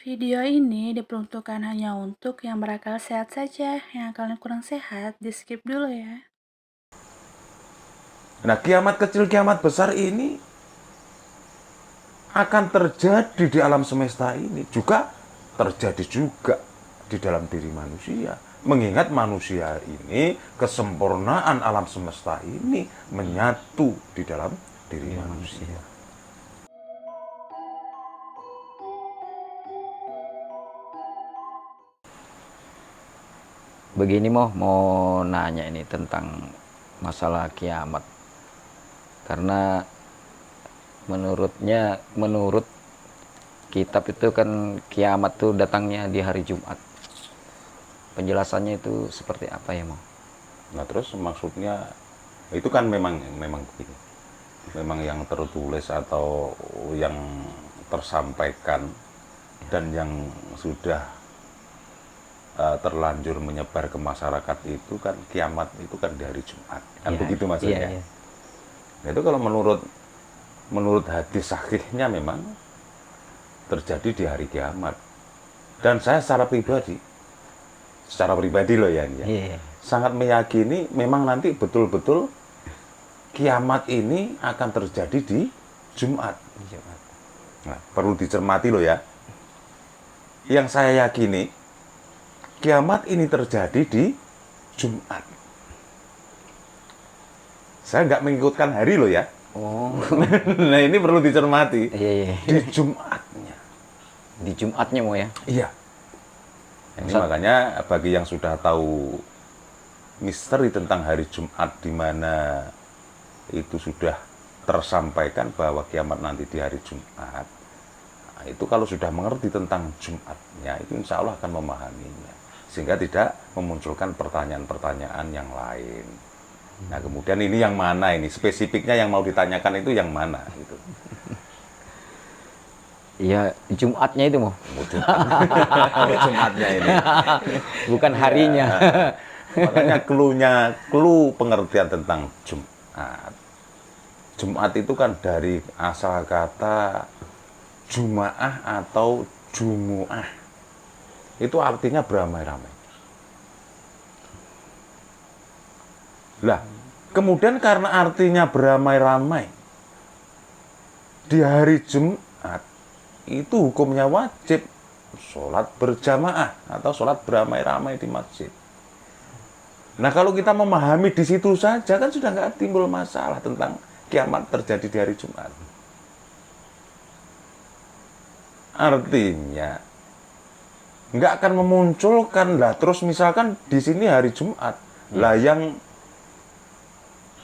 Video ini diperuntukkan hanya untuk yang berakal sehat saja, yang akalnya kurang sehat, di skip dulu ya. Nah, kiamat kecil, kiamat besar ini akan terjadi di alam semesta ini. Juga terjadi juga di dalam diri manusia. Mengingat manusia ini, kesempurnaan alam semesta ini menyatu di dalam diri manusia. Begini mau nanya ini tentang masalah kiamat. Karena menurut kitab itu kan kiamat tuh datangnya di hari Jumat. Penjelasannya itu seperti apa ya, Mo? Nah, terus maksudnya itu kan memang begini. Memang yang tertulis atau yang tersampaikan dan yang sudah terlanjur menyebar ke masyarakat itu kan kiamat itu kan di hari Jumat. Kan Iya, begitu iya, maksudnya. iya. Nah, itu kalau menurut hadis sahihnya memang terjadi di hari kiamat. Dan saya secara pribadi loh ya, Iya. sangat meyakini memang nanti betul-betul kiamat ini akan terjadi di Jumat. Nah, perlu dicermati loh ya. Yang saya yakini kiamat ini terjadi di Jumat. Saya nggak mengikutkan hari loh ya. Oh, Nah, ini perlu dicermati. iya, iya. Di Jumatnya. Di Jumatnya, Mo ya? Iya. Ini makanya bagi yang sudah tahu misteri tentang hari Jumat di mana itu sudah tersampaikan bahwa kiamat nanti di hari Jumat. Nah, itu kalau sudah mengerti tentang Jumatnya, itu insya Allah akan memahaminya. Sehingga tidak memunculkan pertanyaan-pertanyaan yang lain. Nah, kemudian ini yang mana ini? Spesifiknya yang mau ditanyakan itu yang mana? Gitu. Iya, Jumatnya itu, Mo. Jumatnya ini. Bukan harinya. Makanya clue pengertian tentang Jumat. Jumat itu kan dari asal kata Jumaah atau Jumuah. Itu artinya beramai-ramai. Lah, kemudian karena artinya beramai-ramai, di hari Jumat, itu hukumnya wajib sholat berjamaah atau sholat beramai-ramai di masjid. Nah, kalau kita memahami di situ saja, kan sudah nggak timbul masalah tentang kiamat terjadi di hari Jumat. Artinya, nggak akan memunculkan lah. Terus misalkan di sini hari Jumat, lah yang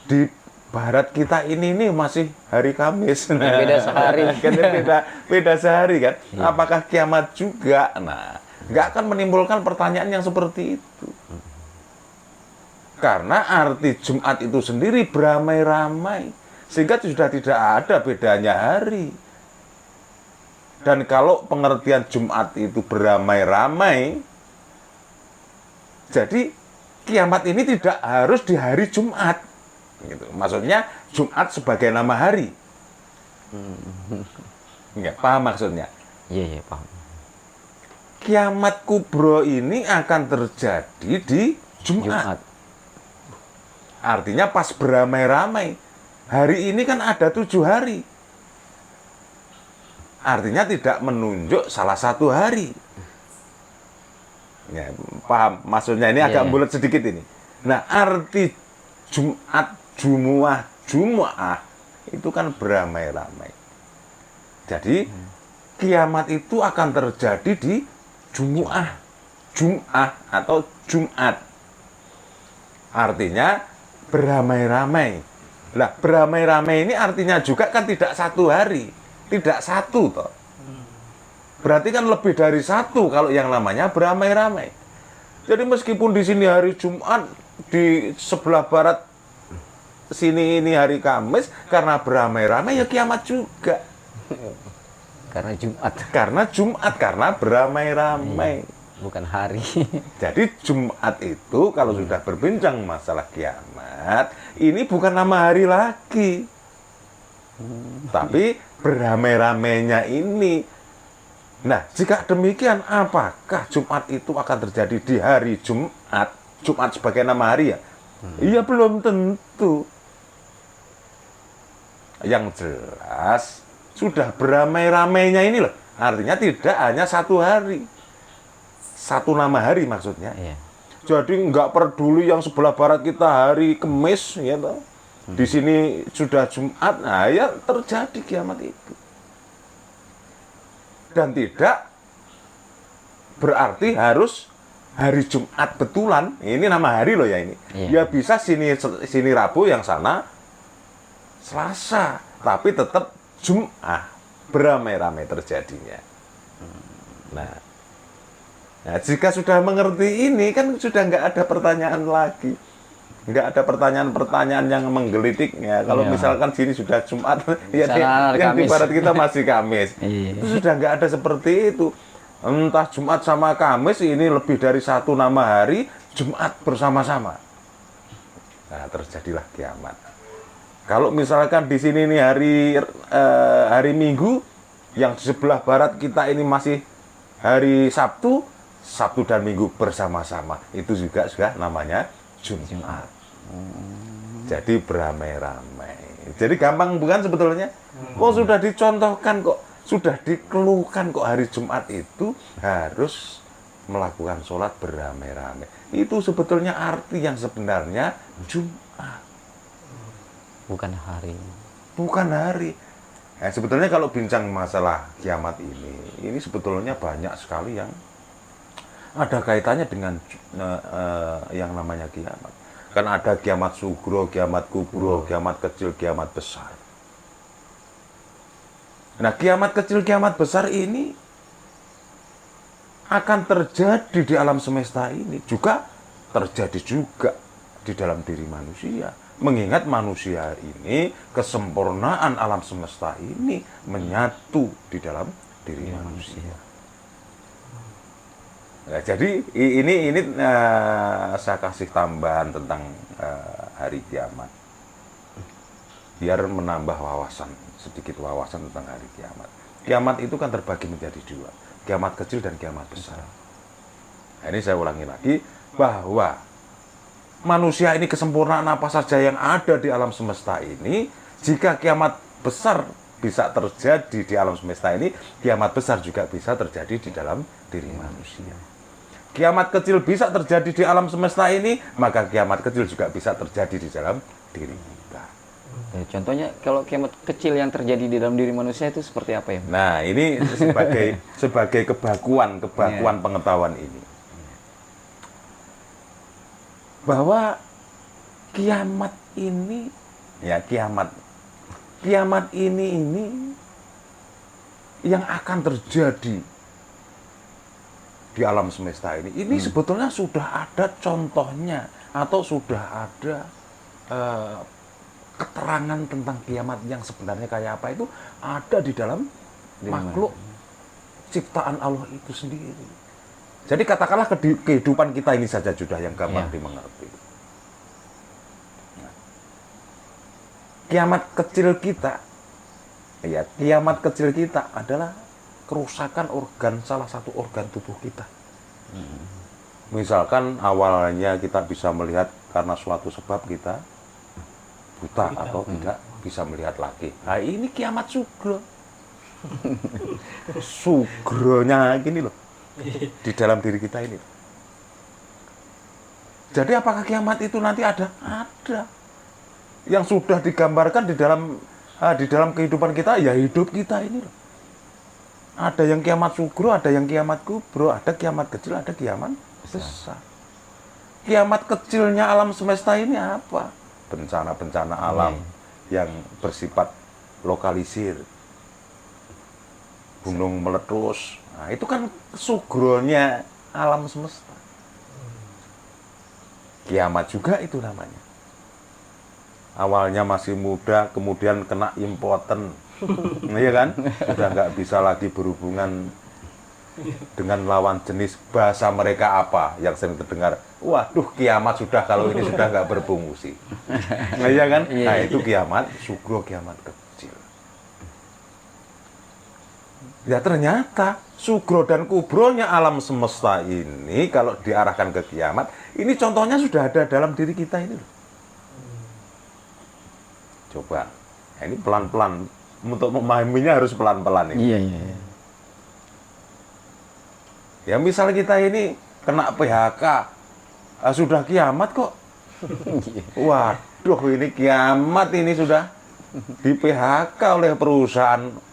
di barat kita ini masih hari Kamis. Nah, Beda sehari. kan beda sehari kan. Apakah kiamat juga? Nah, nggak akan menimbulkan pertanyaan yang seperti itu. Karena arti Jumat itu sendiri beramai-ramai. Sehingga sudah tidak ada bedanya hari. Dan kalau pengertian Jumat itu beramai-ramai, jadi kiamat ini tidak harus di hari Jumat. Gitu. Maksudnya Jumat sebagai nama hari. Enggak paham maksudnya? Iya, iya, paham. Kiamat kubro ini akan terjadi di Jumat. Jumat. Artinya pas beramai-ramai. Hari ini kan ada 7 hari. Artinya tidak menunjuk salah satu hari. Ya, paham maksudnya ini agak bulat sedikit ini. Nah, arti Jumat, Jumuah, Jumuah itu kan beramai-ramai. Jadi kiamat itu akan terjadi di Jumuah, Jum'ah atau Jumat. Artinya beramai-ramai. Lah, beramai-ramai ini artinya juga kan tidak satu hari, tidak satu toh. Berarti kan lebih dari satu kalau yang namanya beramai-ramai. Jadi meskipun di sini hari Jumat, di sebelah barat sini ini hari Kamis, karena beramai-ramai ya kiamat juga. Karena Jumat, Karena Jumat, karena beramai-ramai. bukan hari. Jadi Jumat itu kalau sudah berbincang masalah kiamat, ini bukan nama hari lagi. Tapi beramai-ramainya ini Nah, jika demikian, apakah Jumat itu akan terjadi di hari Jumat? Jumat sebagai nama hari ya? Iya, belum tentu. Yang jelas, sudah beramai-ramainya ini loh. Artinya tidak hanya satu hari. Satu nama hari maksudnya. Iya. Jadi nggak peduli yang sebelah barat kita hari Kamis, ya toh. Di sini sudah Jumat, nah ya terjadi kiamat itu. Dan tidak berarti harus hari Jumat betulan. Ini nama hari loh ya ini. Iya. Ya bisa sini Rabu, yang sana Selasa, tapi tetap Jumat beramai-ramai terjadinya. Nah, jika sudah mengerti ini kan sudah nggak ada pertanyaan lagi. Nggak ada pertanyaan-pertanyaan yang menggelitiknya. Kalau Iya. misalkan sini sudah Jumat, ya Sana yang di Kamis. barat kita masih Kamis. Iya. Itu sudah nggak ada seperti itu. Entah Jumat sama Kamis, ini lebih dari satu nama hari, Jumat bersama-sama. Nah, terjadilah kiamat. Kalau misalkan di sini nih hari Minggu, yang di sebelah barat kita ini masih hari Sabtu, Sabtu dan Minggu bersama-sama. Itu juga sudah namanya Jumat. Jadi beramai-ramai. Jadi gampang bukan sebetulnya? Oh, sudah dicontohkan kok, sudah dikeluhkan kok hari Jumat itu harus melakukan sholat beramai-ramai. Itu sebetulnya arti yang sebenarnya Jumat. Bukan hari. Bukan hari. Nah, sebetulnya kalau bincang masalah kiamat ini sebetulnya banyak sekali yang ada kaitannya dengan yang namanya kiamat. Kan ada kiamat sugro, kiamat kubro, kiamat kecil, kiamat besar. Nah, kiamat kecil, kiamat besar ini akan terjadi di alam semesta ini, juga terjadi juga di dalam diri manusia. Mengingat manusia ini, kesempurnaan alam semesta ini menyatu di dalam diri manusia. Nah, jadi ini saya kasih tambahan tentang hari kiamat, biar menambah wawasan, sedikit wawasan tentang hari kiamat. Kiamat itu kan terbagi menjadi dua, kiamat kecil dan kiamat besar. Nah, ini saya ulangi lagi, bahwa manusia ini kesempurnaan apa saja yang ada di alam semesta ini, jika kiamat besar bisa terjadi di alam semesta ini, kiamat besar juga bisa terjadi di dalam diri manusia. Kiamat kecil bisa terjadi di alam semesta ini, maka kiamat kecil juga bisa terjadi di dalam diri kita. Ya, contohnya kalau kiamat kecil yang terjadi di dalam diri manusia itu seperti apa ya? Nah, ini sebagai kebakuan pengetahuan ini. Bahwa kiamat ini, ya kiamat ini yang akan terjadi di alam semesta ini sebetulnya sudah ada contohnya, atau sudah ada keterangan tentang kiamat yang sebenarnya kayak apa, itu ada di dalam makhluk ciptaan Allah itu sendiri. Jadi katakanlah kehidupan kita ini saja sudah yang gampang dimengerti. Nah, kiamat kecil kita adalah kerusakan salah satu organ tubuh kita. Misalkan awalnya kita bisa melihat karena suatu sebab kita buta atau tidak bisa melihat lagi. Nah, ini kiamat sugro. Sugronya gini loh, di dalam diri kita ini. Jadi apakah kiamat itu nanti ada? Ada. Yang sudah digambarkan di dalam kehidupan kita, ya hidup kita ini loh. Ada yang kiamat sugro, ada yang kiamat kubro, ada kiamat kecil, ada kiamat besar. Kiamat kecilnya alam semesta ini apa? Bencana-bencana alam yang bersifat lokalisir. Gunung meletus. Nah, itu kan sugronya alam semesta. Kiamat juga itu namanya. Awalnya masih muda, kemudian kena impoten. Iya kan? Sudah nggak bisa lagi berhubungan dengan lawan jenis, bahasa mereka apa yang sering terdengar. Waduh, kiamat sudah kalau ini sudah nggak berfungsi. Nah, iya kan? Nah, itu kiamat sugro, kiamat kecil. Ya ternyata sugro dan kubronya alam semesta ini kalau diarahkan ke kiamat, ini contohnya sudah ada dalam diri kita ini loh. Coba, nah, ini pelan-pelan, untuk memahaminya harus pelan-pelan ini. Iya, iya, iya. Ya misal kita ini kena PHK, sudah kiamat kok. Waduh, ini kiamat ini sudah di PHK oleh perusahaan.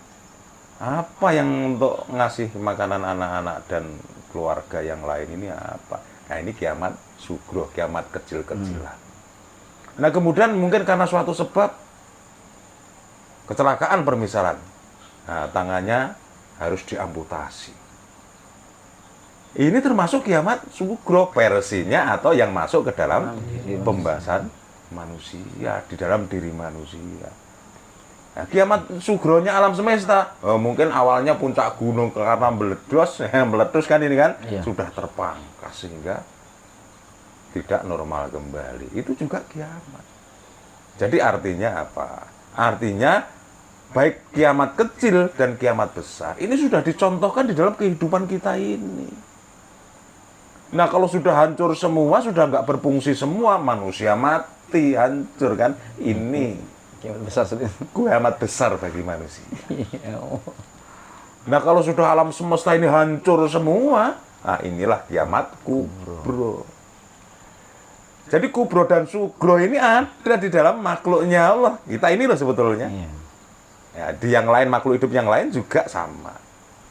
Apa yang untuk ngasih makanan anak-anak dan keluarga yang lain ini apa? Nah ini kiamat sugro, kiamat kecil-kecilan. Nah kemudian mungkin karena suatu sebab kecelakaan permisalan, nah, tangannya harus diamputasi. Ini termasuk kiamat sugro versinya atau yang masuk ke dalam pembahasan manusia, di dalam diri manusia. Nah, kiamat sugronya alam semesta, mungkin awalnya puncak gunung karena meletus kan ini kan, Iya. sudah terpangkas sehingga tidak normal kembali. Itu juga kiamat. Jadi artinya apa? Artinya baik kiamat kecil dan kiamat besar ini sudah dicontohkan di dalam kehidupan kita ini. Nah kalau sudah hancur semua, sudah nggak berfungsi semua, manusia mati, hancur kan, ini Kiamat besar sedih. kiamat besar bagi manusia. Iya. Nah kalau sudah alam semesta ini hancur semua, nah inilah kiamat kubro. Jadi kubro dan sugro ini ada di dalam makhluknya Allah. Kita ini loh sebetulnya. Iya. Ya, di yang lain, makhluk hidup yang lain juga sama.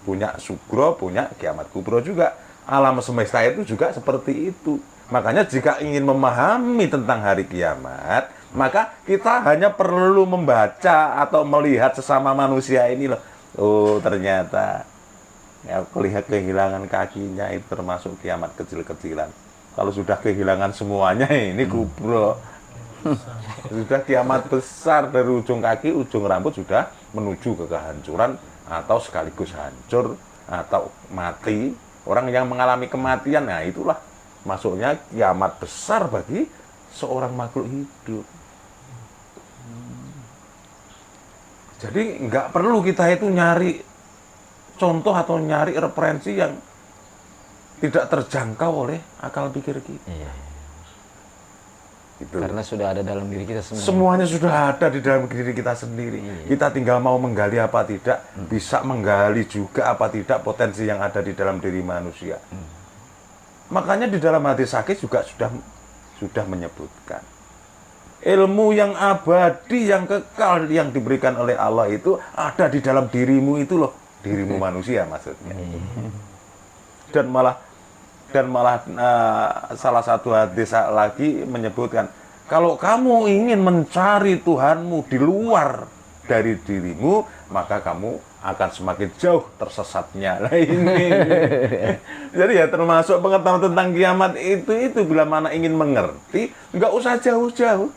Punya sugro, punya kiamat kubro juga. Alam semesta itu juga seperti itu. Makanya jika ingin memahami tentang hari kiamat, maka kita hanya perlu membaca atau melihat sesama manusia ini loh. Oh ternyata ya, lihat kehilangan kakinya itu termasuk kiamat kecil-kecilan. Kalau sudah kehilangan semuanya ini kubro. Sudah kiamat besar dari ujung kaki, ujung rambut sudah menuju ke kehancuran atau sekaligus hancur atau mati. Orang yang mengalami kematian, nah itulah masuknya kiamat besar bagi seorang makhluk hidup. Jadi nggak perlu kita itu nyari contoh atau nyari referensi yang tidak terjangkau oleh akal pikir kita. Iya. Gitu. Karena sudah ada dalam diri kita semua. Semuanya sudah ada di dalam diri kita sendiri. Kita tinggal mau menggali apa tidak, bisa menggali juga apa tidak potensi yang ada di dalam diri manusia. Makanya di dalam hadis sakit juga sudah menyebutkan ilmu yang abadi, yang kekal, yang diberikan oleh Allah itu ada di dalam dirimu itu loh, dirimu manusia maksudnya. Dan malah salah satu hadis lagi menyebutkan, kalau kamu ingin mencari Tuhanmu di luar dari dirimu, maka kamu akan semakin jauh tersesatnya. Nah ini. Jadi ya termasuk pengetahuan tentang kiamat itu bila mana ingin mengerti, nggak usah jauh-jauh.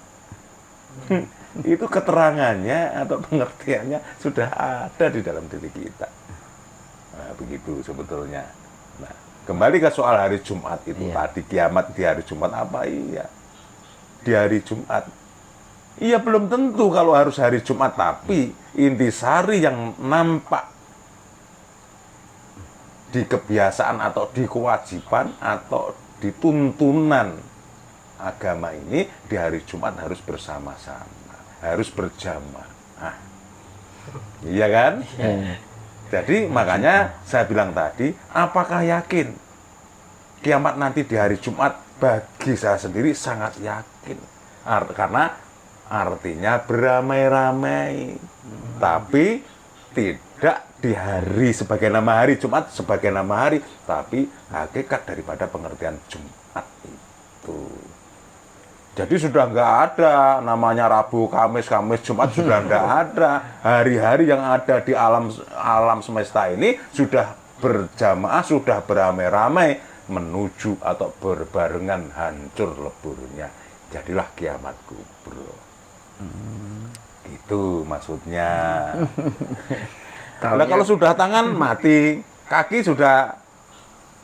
Itu keterangannya atau pengertiannya sudah ada di dalam diri kita. Nah, begitu sebetulnya. Nah, kembali ke soal hari Jumat itu tadi, kiamat di hari Jumat apa? Iya, di hari Jumat. Iya belum tentu kalau harus hari Jumat, tapi intisari yang nampak di kebiasaan atau di kewajiban atau di tuntunan agama ini di hari Jumat harus bersama-sama, harus berjamaah. Iya kan? Jadi makanya saya bilang tadi, apakah yakin kiamat nanti di hari Jumat? Bagi saya sendiri sangat yakin. Karena artinya beramai-ramai. Tapi tidak di hari sebagai nama hari Jumat, sebagai nama hari. Tapi hakikat daripada pengertian Jumat itu. Jadi sudah nggak ada namanya Rabu, Kamis, Jumat sudah nggak ada. Hari-hari yang ada di alam semesta ini sudah berjamaah, sudah beramai-ramai menuju atau berbarengan hancur leburnya. Jadilah kiamat kubro. Itu maksudnya. Nah, kalau sudah tangan mati, kaki sudah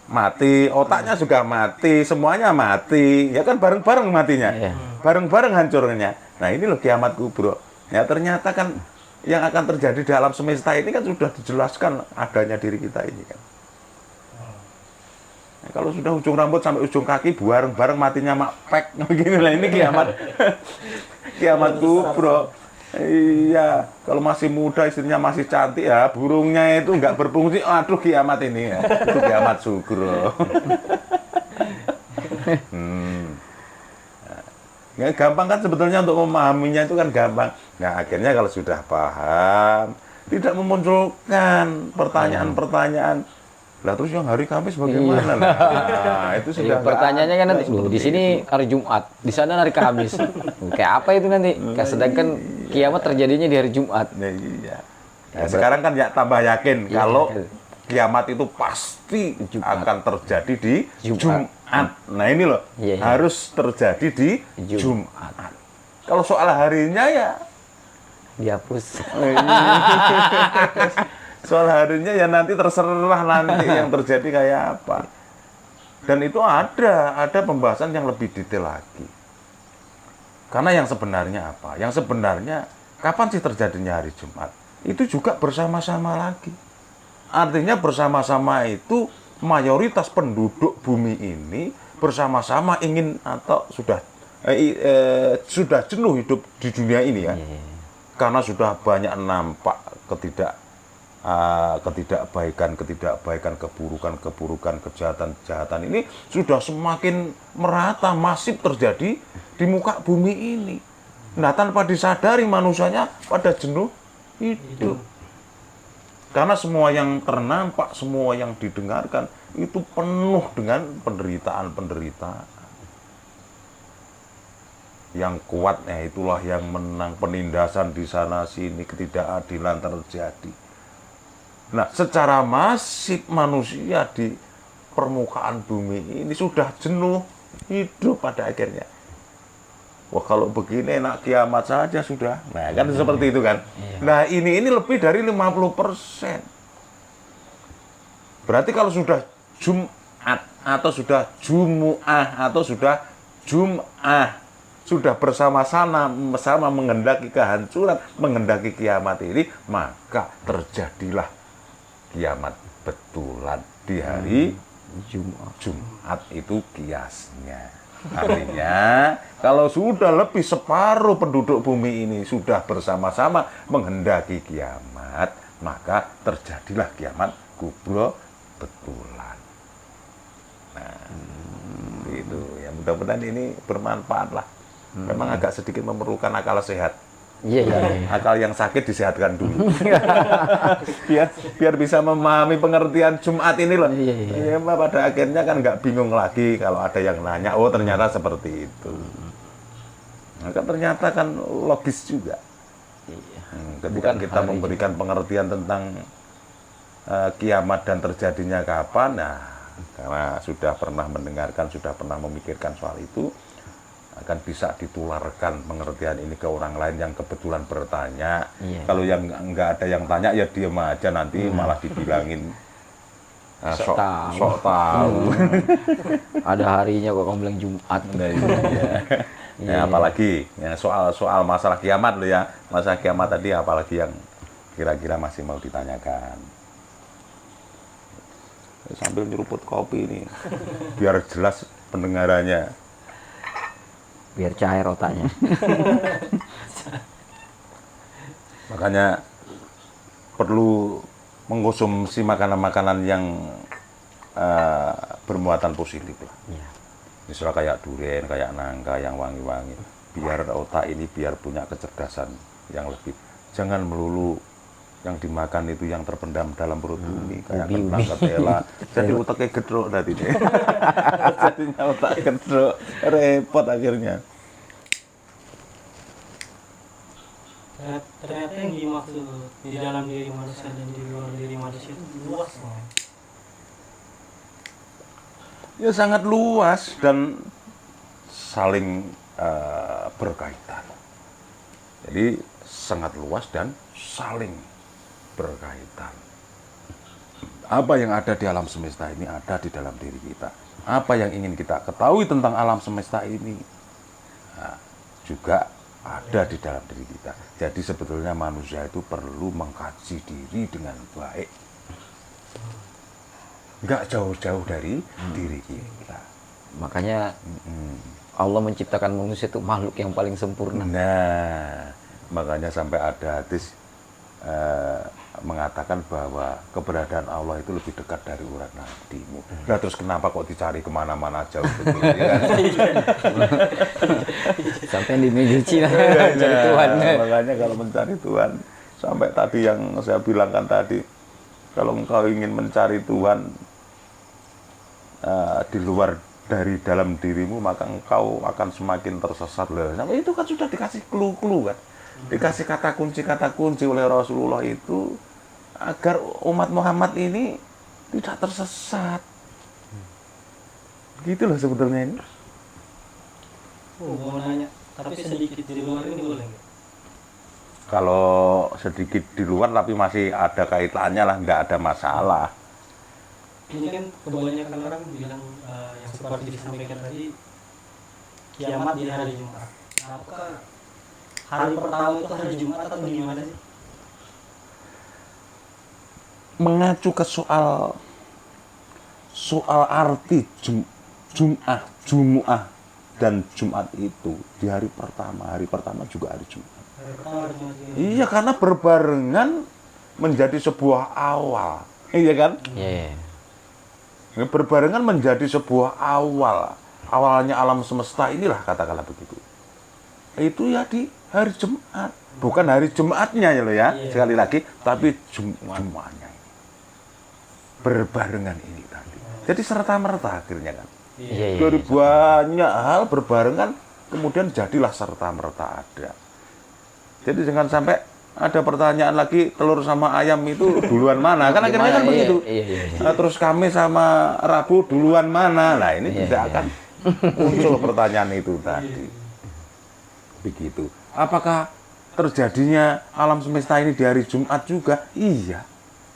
mati, otaknya juga mati, semuanya mati, ya kan bareng-bareng matinya, bareng-bareng hancurnya. Nah ini loh kiamat kubro. Ya ternyata kan yang akan terjadi di alam semesta ini kan sudah dijelaskan adanya diri kita ini kan. Nah, kalau sudah ujung rambut sampai ujung kaki bareng-bareng matinya makpek begini lah, ini kiamat. Kiamat kubro. Iya, kalau masih muda istrinya masih cantik ya, burungnya itu nggak berfungsi, aduh kiamat ini ya. Itu kiamat sugro. Ya, gampang kan sebetulnya untuk memahaminya itu kan gampang. Nah akhirnya kalau sudah paham, tidak memunculkan pertanyaan-pertanyaan. Lah terus yang hari Kamis bagaimana? Nah, itu sudah Pertanyaannya kan nanti, seperti di sini itu. hari Jumat, di sana hari Kamis. Kayak apa itu nanti? Sedangkan kiamat terjadinya di hari Jumat. Nah, iya. Nah, sekarang kan ya tambah yakin Iya, kalau iya. kiamat itu pasti Jumat. akan terjadi di Jumat. Jumat. Nah ini loh, Iya, iya. harus terjadi di Jumat. Jumat. Kalau soal harinya ya Dihapus. soal harinya ya nanti terserah nanti yang terjadi kayak apa. Dan itu ada pembahasan yang lebih detail lagi. Karena yang sebenarnya apa? Yang sebenarnya kapan sih terjadinya hari Jumat? Itu juga bersama-sama lagi. Artinya bersama-sama itu mayoritas penduduk bumi ini bersama-sama ingin atau sudah jenuh hidup di dunia ini ya. Karena sudah banyak nampak ketidakbaikan, keburukan, kejahatan ini sudah semakin merata, masif terjadi di muka bumi ini. Nah, tanpa disadari manusianya pada jenuh hidup. Karena semua yang ternampak, semua yang didengarkan itu penuh dengan penderitaan. Yang kuatnya itulah yang menang, penindasan di sana sini, ketidakadilan terjadi. Nah, secara masif manusia di permukaan bumi ini sudah jenuh hidup pada akhirnya. Wah, kalau begini enak kiamat saja sudah. Nah, kan seperti itu kan. Nah, ini lebih dari 50%. Berarti kalau sudah Jumat atau sudah Jumu'ah atau sudah Jum'ah, sudah bersama-sama menghendaki kehancuran, menghendaki kiamat ini, maka terjadilah kiamat betulan di hari Jumat itu kiasnya. Artinya kalau sudah lebih separuh penduduk bumi ini sudah bersama-sama menghendaki kiamat, maka terjadilah kiamat kubro betulan. Nah, itu ya, mudah-mudahan ini bermanfaat lah. Memang agak sedikit memerlukan akal sehat. Iya. Akal yang sakit disehatkan dulu. biar bisa memahami pengertian Jumat ini loh. Iya. Ya, pada akhirnya kan nggak bingung lagi kalau ada yang nanya, oh ternyata seperti itu. Nah, kan ternyata kan logis juga. Ketika kita memberikan pengertian tentang kiamat dan terjadinya kapan, nah karena sudah pernah mendengarkan, sudah pernah memikirkan soal itu, akan bisa ditularkan pengertian ini ke orang lain yang kebetulan bertanya. Kalau yang nggak ada yang tanya ya diam aja, nanti malah dibilangin sok tahu. Ada harinya kok kamu bilang Jumat. Nah, iya. Ya, apalagi ya, soal masalah kiamat lo ya, masalah kiamat tadi apalagi yang kira-kira masih mau ditanyakan. Sambil nyeruput kopi ini biar jelas pendengarannya. Biar cair otaknya. Makanya perlu mengkonsumsi makanan-makanan yang bermuatan positif lah. Misalnya kayak durian, kayak nangka yang wangi-wangi. Biar otak ini biar punya kecerdasan yang lebih. Jangan melulu yang dimakan itu yang terpendam dalam perut bumi kayak kentang ketela. Jadi otaknya gedrok tadi deh. Jadinya otak gedrok, repot akhirnya. Ternyata yang dimaksud di dalam diri manusia dan di luar diri manusia itu luas banget. Ya sangat luas dan saling berkaitan. Jadi sangat luas dan saling berkaitan. Apa yang ada di alam semesta ini ada di dalam diri kita. Apa yang ingin kita ketahui tentang alam semesta ini, nah, juga ada di dalam diri kita. Jadi sebetulnya manusia itu perlu mengkaji diri dengan baik. Nggak jauh-jauh dari diri kita. Makanya Allah menciptakan manusia itu makhluk yang paling sempurna. Nah, makanya sampai ada hadis mengatakan bahwa keberadaan Allah itu lebih dekat dari urat nadimu. Nah, terus kenapa kok dicari kemana-mana jauh betul? Ya kan? Sampai di meja lah Nah, cari Tuhan. makanya kalau mencari Tuhan, sampai tadi yang saya bilangkan tadi, kalau engkau ingin mencari Tuhan di luar dari dalam dirimu, maka engkau akan semakin tersesat. Sampai itu kan sudah dikasih clue-clue kan, dikasih kata kunci oleh Rasulullah itu agar umat Muhammad ini tidak tersesat. Gitu loh sebetulnya ini. Oh, mau nanya, tapi sedikit di luar ini boleh nggak? Kalau sedikit di luar tapi masih ada kaitannya lah, nggak ada masalah. Ini kan kebanyakan orang bilang yang seperti disampaikan tadi, kiamat di hari Jumat. Apakah hari pertama itu hari Jumat atau gimana sih? Mengacu ke soal arti Jumu'ah dan Jumat itu di hari pertama juga hari Jumat. Hari pertama hari Jumat ini. Iya, karena berbarengan menjadi sebuah awal, iya kan? Iya. Berbarengan menjadi sebuah awalnya alam semesta inilah, katakanlah begitu. Itu ya di hari Jumat, bukan hari Jumatnya ya lo ya, sekali lagi, tapi Jumatnya ini. Berbarengan ini tadi. Jadi serta-merta akhirnya kan. Iya. Dari banyak hal berbarengan, kemudian jadilah serta-merta ada. Jadi jangan sampai ada pertanyaan lagi, telur sama ayam itu duluan mana? Kan akhirnya kan begitu. Iya. Nah, terus kami sama Rabu duluan mana? Nah, ini tidak akan muncul pertanyaan itu tadi. Begitu. Apakah terjadinya alam semesta ini di hari Jumat juga? Iya.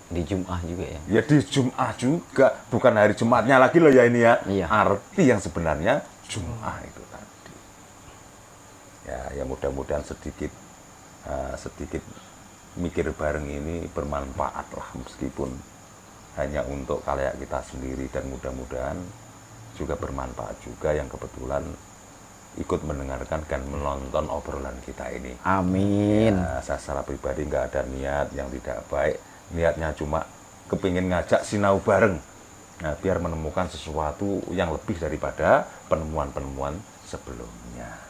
Di Jumat juga ya. Ya di Jumat juga, bukan hari Jumatnya lagi loh ya ini ya. Iya. Arti yang sebenarnya Jumat itu tadi. Ya mudah-mudahan sedikit mikir bareng ini bermanfaat lah, meskipun hanya untuk kalayak kita sendiri, dan mudah-mudahan juga bermanfaat juga yang kebetulan ikut mendengarkan dan menonton obrolan kita ini. Amin. Ya, saya secara pribadi nggak ada niat yang tidak baik, niatnya cuma kepingin ngajak sinau bareng, nah, biar menemukan sesuatu yang lebih daripada penemuan-penemuan sebelumnya.